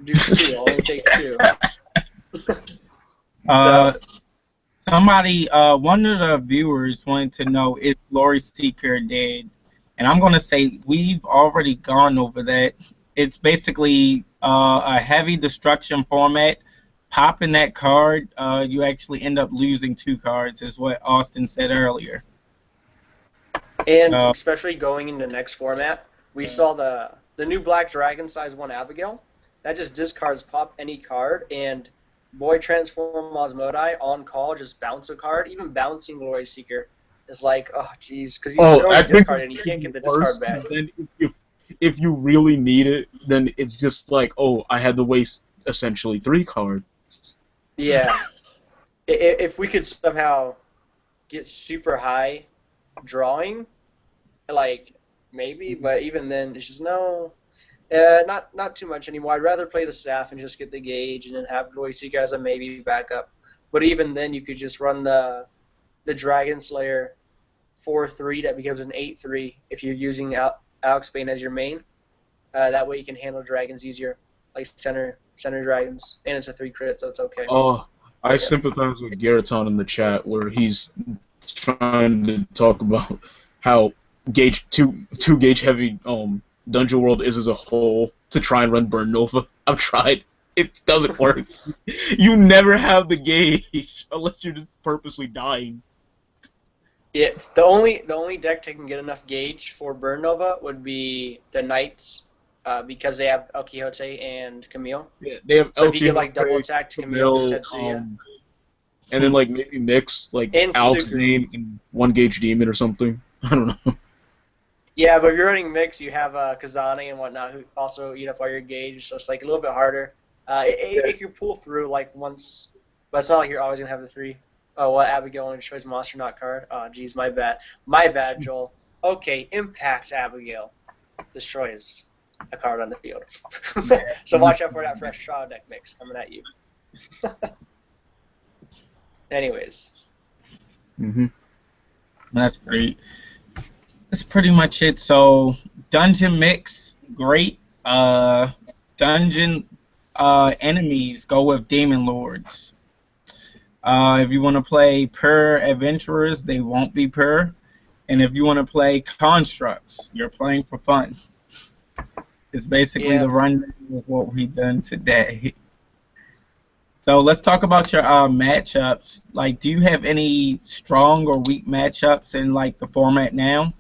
C: Do 2, I'll only take 2."
A: Somebody, one of the viewers wanted to know if Glory Seeker dead, and I'm gonna say we've already gone over that. It's basically a heavy destruction format. Popping that card, you actually end up losing 2 cards, is what Austin said earlier.
C: And especially going into the next format, we saw the new Black Dragon size 1 Abigail. That just discards pop any card, and Void Transform Osmodai on call, just bounce a card. Even bouncing Glory Seeker is like, oh jeez, because he's already discarded and you can't get the discard back.
B: Then if you really need it, then it's just like, oh, I had to waste essentially 3 cards.
C: Yeah. If we could somehow get super high drawing, like maybe, but even then, it's just not too much anymore. I'd rather play the staff and just get the gauge and then have Glory Seeker as a maybe backup. But even then, you could just run the Dragon Slayer 4/3 that becomes an 8/3 if you're using Alex Bane as your main. That way you can handle dragons easier, like center dragons, and it's a 3-crit, so it's okay.
B: Oh, I sympathize with Garaton in the chat where he's trying to talk about how gauge two gauge heavy Dungeon World is as a whole to try and run Burn Nova. I've tried. It doesn't work. You never have the gauge unless you're just purposely dying.
C: Yeah, the only deck that can get enough gauge for Burn Nova would be the Knights because they have El Quixote and Camille.
B: Yeah, they have
C: So
B: El
C: if you get like double
B: Quixote,
C: attack to Camille and
B: Camille,
C: Tetsuya,
B: and then like maybe mix like
C: and
B: Alex
C: Tsuku.
B: Zane and One Gauge Demon or something. I don't know.
C: Yeah, but if you're running mix, you have Kazane and whatnot who also eat up all your gauge, so it's like a little bit harder. It can pull through like once, but it's not like you're always gonna have the three. Oh, what Abigail only destroys monster, not card. Oh, geez, my bad, Joel. Okay, Impact Abigail destroys a card on the field. So watch out for that fresh straw deck mix coming at you. Anyways.
A: That's great. That's pretty much it. So dungeon mix, great. Dungeon enemies go with demon lords. If you want to play pure adventurers, they won't be pure. And if you want to play constructs, you're playing for fun. It's basically the rundown of what we've done today. So let's talk about your matchups. Like, do you have any strong or weak matchups in like the format now?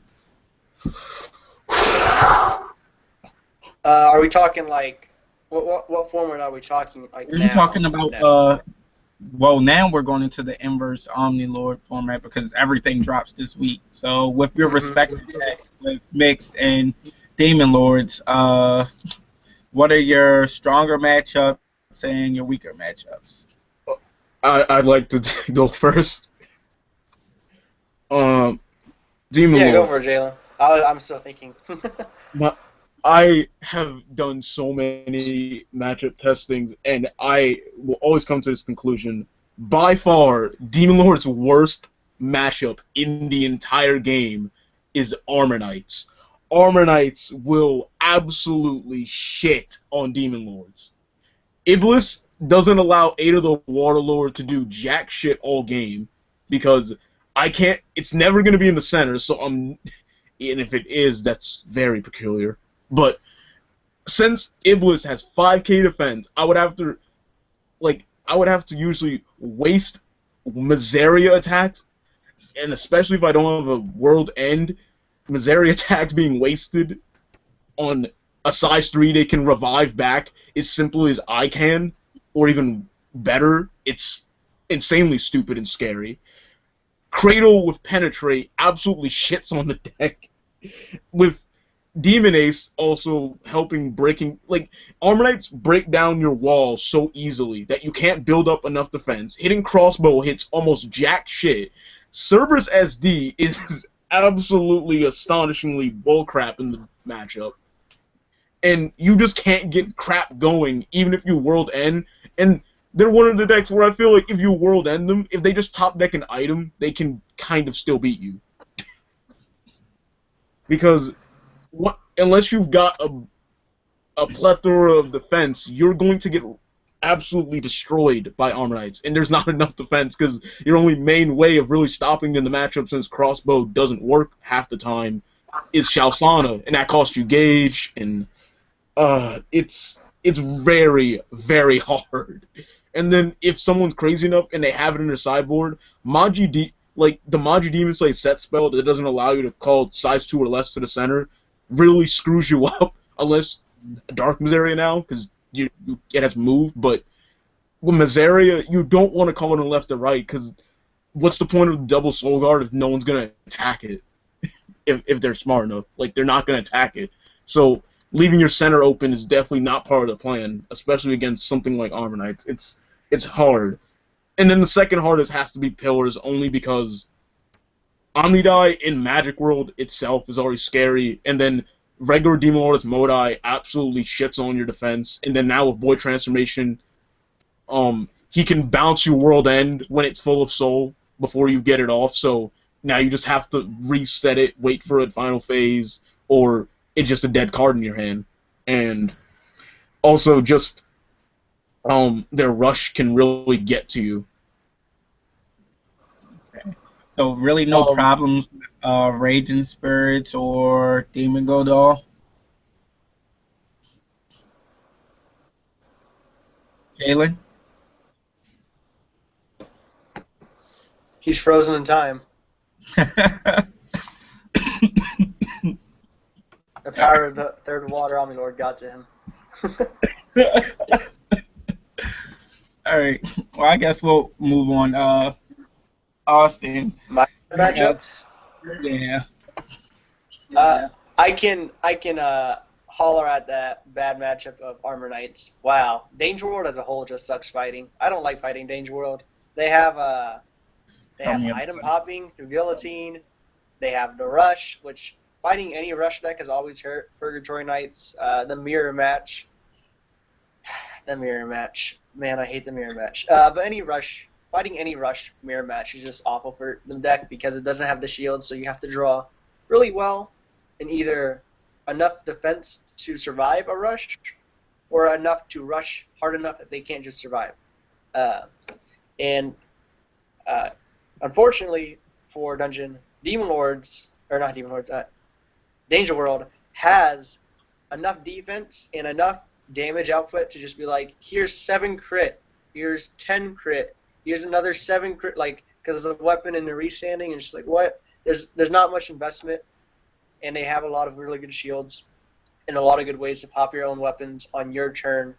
C: Are we talking like what format are we talking like
A: We're
C: now?
A: talking about well, now we're going into the inverse Omnilord format because everything drops this week. So with your respective deck, with mixed and demon lords, what are your stronger matchups and your weaker matchups?
B: I'd like to go first. Demon
C: Yeah,
B: Lord.
C: go for it, Jalen. I'm still thinking.
B: I have done so many matchup testings, and I will always come to this conclusion. By far, Demon Lord's worst matchup in the entire game is Armor Knights. Armor Knights will absolutely shit on Demon Lords. Iblis doesn't allow 8 of the Water Lord to do jack shit all game, because I can't. It's never going to be in the center, so and if it is, that's very peculiar. But since Iblis has 5k defense, I would have to usually waste Miseria attacks, and especially if I don't have a world end, Miseria attacks being wasted on a size 3 they can revive back as simply as I can, or even better. It's insanely stupid and scary. Cradle with Penetrate absolutely shits on the deck. With Demon Ace also helping breaking, like, Armor Knights break down your wall so easily that you can't build up enough defense. Hitting crossbow hits almost jack shit. Cerberus SD is absolutely astonishingly bullcrap in the matchup. And you just can't get crap going even if you world end. And they're one of the decks where I feel like if you world end them, if they just top deck an item, they can kind of still beat you. Because unless you've got a plethora of defense, you're going to get absolutely destroyed by Armor Knights. And there's not enough defense because your only main way of really stopping in the matchup, since crossbow doesn't work half the time, is Shalsana, and that costs you gauge, and it's very, very hard. And then if someone's crazy enough and they have it in their sideboard, the Magi Demon Slay set spell that doesn't allow you to call size 2 or less to the center really screws you up, unless Dark Miseria now, because it has moved. But with Miseria, you don't want to call it on left or right, because what's the point of the double Soul Guard if no one's going to attack it? if they're smart enough. Like, they're not going to attack it. So leaving your center open is definitely not part of the plan, especially against something like Armor Knights. It's hard. And then the second hardest has to be Pillars, only because Omnidai in Magic World itself is already scary, and then regular Demon Lord's Modai absolutely shits on your defense, and then now with Void Transformation, he can bounce you World End when it's full of soul before you get it off, so now you just have to reset it, wait for a final phase, or it's just a dead card in your hand. And also just their rush can really get to you.
A: Okay. So really no problems with Raging Spirits or Demon Godol? Jalen?
C: He's frozen in time. The third water Omni Lord got to him.
A: All right. Well, I guess we'll move on. Austin.
C: My matchups.
A: Yeah.
C: I can holler at that bad matchup of Armor Knights. Wow, Danger World as a whole just sucks fighting. I don't like fighting Danger World. They have item hopping through guillotine. They have the rush, which fighting any rush deck has always hurt Purgatory Knights. The mirror match. The mirror match. Man, I hate the mirror match. But fighting any rush mirror match is just awful for the deck because it doesn't have the shield, so you have to draw really well and either enough defense to survive a rush or enough to rush hard enough that they can't just survive. And unfortunately for Danger World has enough defense and enough damage output to just be like, here's 7 crit, here's 10 crit, here's another 7 crit, like, because of the weapon and the restanding, and just like, what? There's not much investment, and they have a lot of really good shields and a lot of good ways to pop your own weapons on your turn,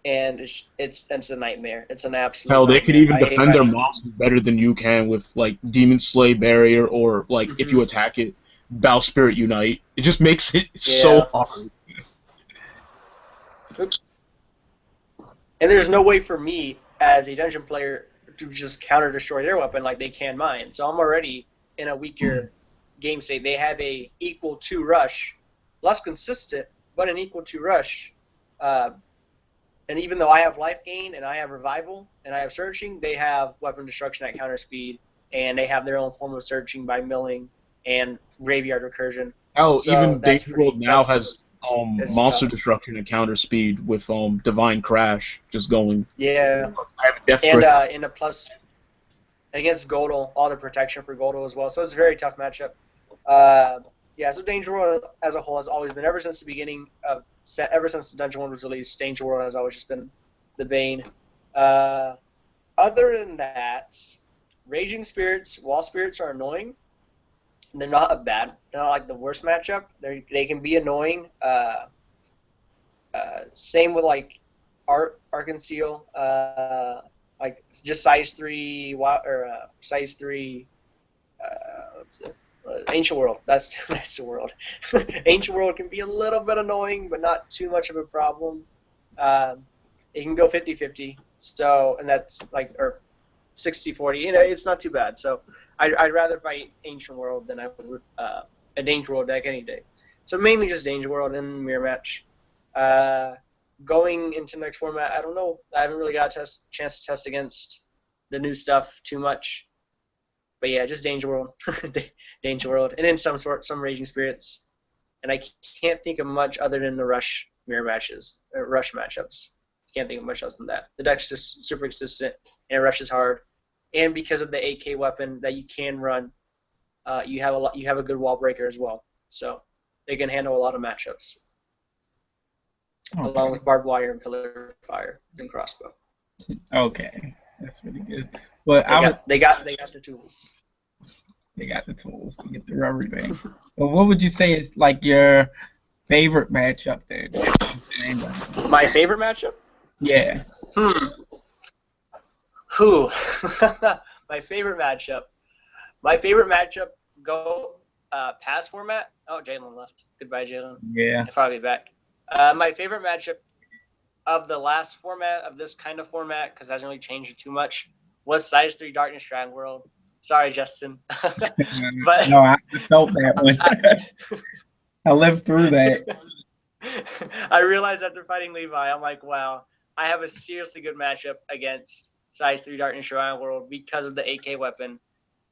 C: and it's a nightmare. It's an absolute
B: Hell, they
C: nightmare.
B: could even defend their monsters better than you can with, like, Demon Slay Barrier or, like, if you attack it, Bow Spirit Unite. It just makes it so hard.
C: And there's no way for me as a dungeon player to just counter destroy their weapon like they can mine. So I'm already in a weaker game state. They have a equal 2 rush, less consistent, but an equal 2 rush. And even though I have life gain and I have revival and I have searching, they have weapon destruction at counter speed, and they have their own form of searching by milling and graveyard recursion.
B: Hell,
C: So
B: even Danger World now has monster
C: tough.
B: destruction and counter speed with Divine Crash just going.
C: Yeah.
B: I have a death
C: And in a plus against Godel, all the protection for Godel as well. So it's a very tough matchup. Yeah, so Danger World as a whole has always been, ever since the beginning of ever since the Dungeon 1 was released, Danger World has always just been the bane. Other than that, Raging Spirits, Wall Spirits are annoying. They're not they're not like the worst matchup. They can be annoying. Same with like Arkanseel, like just size 3 size 3. What's it? Ancient World. That's the world. Ancient World can be a little bit annoying, but not too much of a problem. It can go 50-50. So, and that's like, or 60-40. You know, it's not too bad. So, I'd rather fight Ancient World than I would a Danger World deck any day. So mainly just Danger World and Mirror Match. Going into the next format, I don't know. I haven't really got a chance to test against the new stuff too much. But yeah, just Danger World, Danger World, and then some Raging Spirits, and I can't think of much other than the Rush mirror matches, or Rush matchups. Can't think of much else than that. The deck's just super consistent, and it rushes hard, and because of the 8K weapon that you can run, you have a good wall breaker as well, so they can handle a lot of matchups, along with barbed wire and pillar fire and crossbow.
A: Okay. That's really good. But
C: they got the tools.
A: They got the tools to get through everything. But what would you say is like your favorite matchup then?
C: My favorite matchup?
A: Yeah.
C: Who? My favorite matchup. My favorite matchup go pass format. Oh, Jalen left. Goodbye, Jalen.
A: Yeah.
C: I'll probably be back. My favorite matchup of the last format, of this kind of format, because it hasn't really changed too much, was size 3 Darkness Dragon World. Sorry, Justin. But
A: no, I felt that one. I lived through that.
C: I realized after fighting Levi, I'm like, wow, I have a seriously good matchup against size 3 Darkness Dragon World because of the 8K weapon.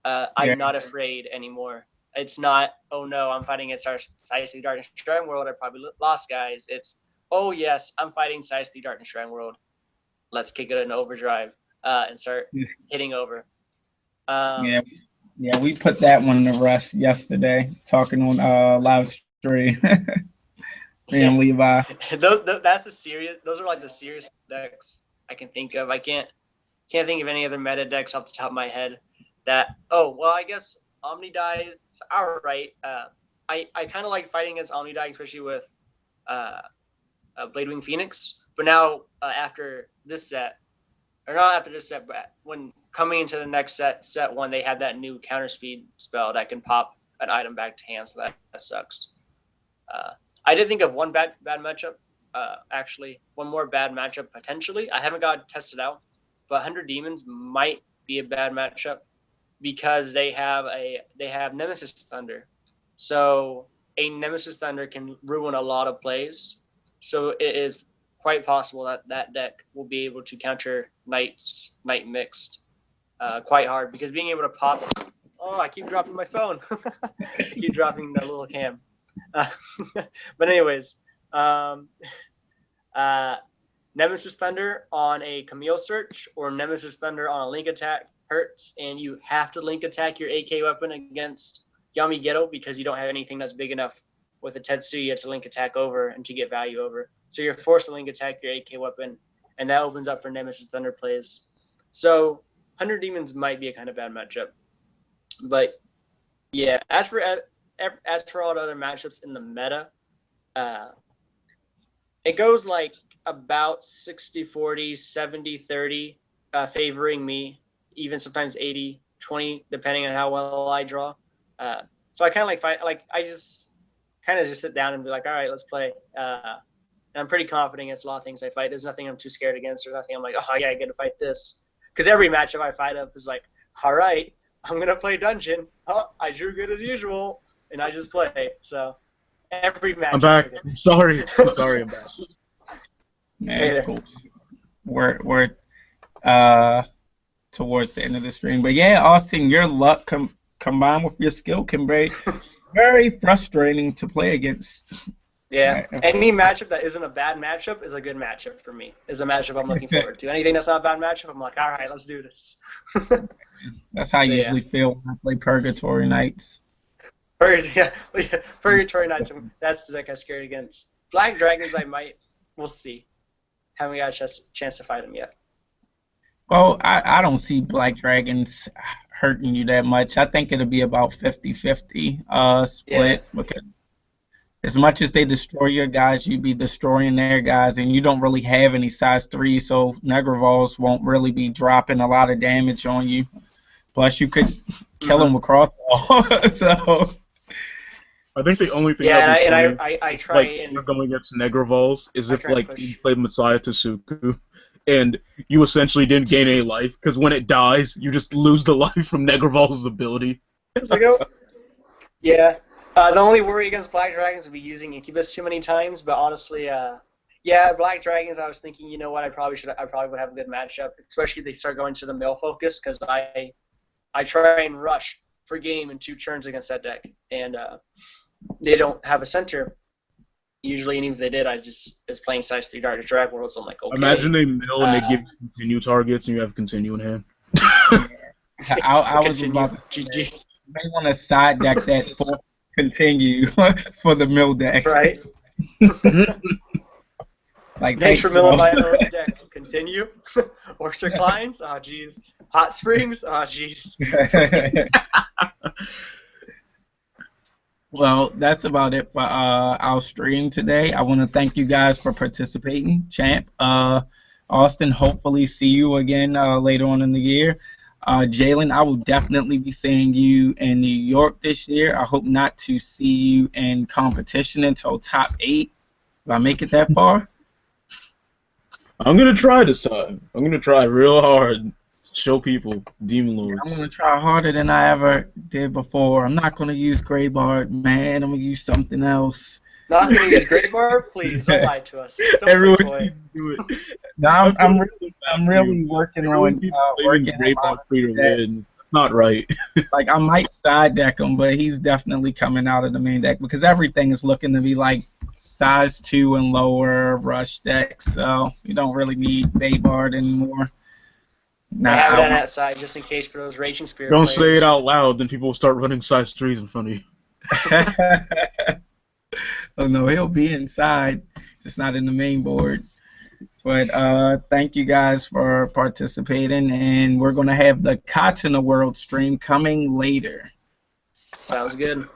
C: I'm not afraid anymore. It's not, oh no, I'm fighting against size 3 Darkness Dragon World. I probably lost, guys. It's, oh yes, I'm fighting size 3 Darkness Dragon World. Let's kick it in overdrive and start hitting over.
A: Yeah, we put that one in the rush yesterday, talking on live stream. Me and Levi.
C: That's the serious. Those are like the serious decks I can think of. I can't think of any other meta decks off the top of my head. That I guess Omni Die is all right. I kind of like fighting against Omni Die, especially with Bladewing Phoenix. But now after this set, or not after this set, but when coming into the next set 1, they have that new counter speed spell that can pop an item back to hand, so that sucks. I did think of one bad matchup. Actually, one more bad matchup potentially. I haven't got it tested out, but 100 Demons might be a bad matchup because they have Nemesis Thunder. So a Nemesis Thunder can ruin a lot of plays. So it is quite possible that deck will be able to counter Night Mixed quite hard, because being able to pop. Oh, I keep dropping my phone. I keep dropping the little cam. But anyways, Nemesis Thunder on a Camille search or Nemesis Thunder on a link attack hurts, and you have to link attack your AK weapon against Yami Ghetto because you don't have anything that's big enough with a Tetsuya to link attack over and to get value over. So you're forced to link attack your AK weapon, and that opens up for Nemesis Thunder plays. So 100 Demons might be a kind of bad matchup. But yeah, as for all the other matchups in the meta, it goes like about 60-40, 70-30, favoring me, even sometimes 80-20, depending on how well I draw. So I kind of like fight, like I just kind of just sit down and be like, all right, let's play. And I'm pretty confident against a lot of things I fight. There's nothing I'm too scared against, or nothing I'm like, oh yeah, I get to fight this. Because every matchup I fight up is like, all right, I'm gonna play dungeon. Oh, I drew good as usual, and I just play. So every match.
B: I'm back. Sorry, I'm back.
A: Man, it's cool. We're towards the end of the stream, but yeah, Austin, your luck combined with your skill can be very frustrating to play against.
C: Yeah, any matchup that isn't a bad matchup is a good matchup for me. Is a matchup I'm looking forward to. Anything that's not a bad matchup, I'm like, all right, let's do this.
A: That's how I usually feel when I play Purgatory Knights.
C: Purgatory Knights. That's the deck I'm scared against. Black Dragons, we'll see. Haven't got a chance to fight them yet.
A: Well, I don't see Black Dragons hurting you that much. I think it'll be about 50-50 split.
C: Yes.
A: Because as much as they destroy your guys, you be destroying their guys, and you don't really have any size 3, so Negravals won't really be dropping a lot of damage on you. Plus, you could kill them with crossbow. So
B: I think the only thing
C: I try
B: like
C: and
B: you're going against Negravals is if like you played Messiah Tsuku and you essentially didn't gain any life, because when it dies, you just lose the life from Negravals' ability.
C: Yeah. The only worry against Black Dragons would be using Incubus too many times, but honestly, yeah, Black Dragons, I was thinking, you know what, I probably would have a good matchup, especially if they start going to the mill focus, because I try and rush for game in 2 turns against that deck, and they don't have a center usually, and even if they did, I just is playing size 3 Dark Drag World, so I'm like, okay.
B: Imagine they mill and they give continue targets and you have continue in hand.
A: I was about to say, you may want to side deck that for continue for the mill deck.
C: Right.
A: Like,
C: thanks for milling my own deck. Continue. Orsa Kleins? Oh, jeez. Hot Springs? Oh, jeez.
A: Well, that's about it for our stream today. I want to thank you guys for participating, Champ. Austin, hopefully see you again later on in the year. Jalen, I will definitely be seeing you in New York this year. I hope not to see you in competition until top 8. If I make it that far.
B: I'm going to try this time. I'm going to try real hard. Show people Demon Lords.
A: I'm going to try harder than I ever did before. I'm not going to use Greybard, man. I'm going to use something else.
C: Not going to use Greybard? Please, don't lie to us.
B: Everyone can do it.
A: No, I'm really working on
B: Greybard free to win. That's not right.
A: Like, I might side deck him, but he's definitely coming out of the main deck because everything is looking to be like size 2 and lower rush decks, so you don't really need Greybard anymore.
C: I have it on that side just in case for those Raging Spirit
B: Don't
C: players.
B: say it out loud, then people will start running size 3s in front of you.
A: Oh no, he'll be inside, just not in the main board. But thank you guys for participating, and we're going to have the Cotton World stream coming later.
C: Sounds good.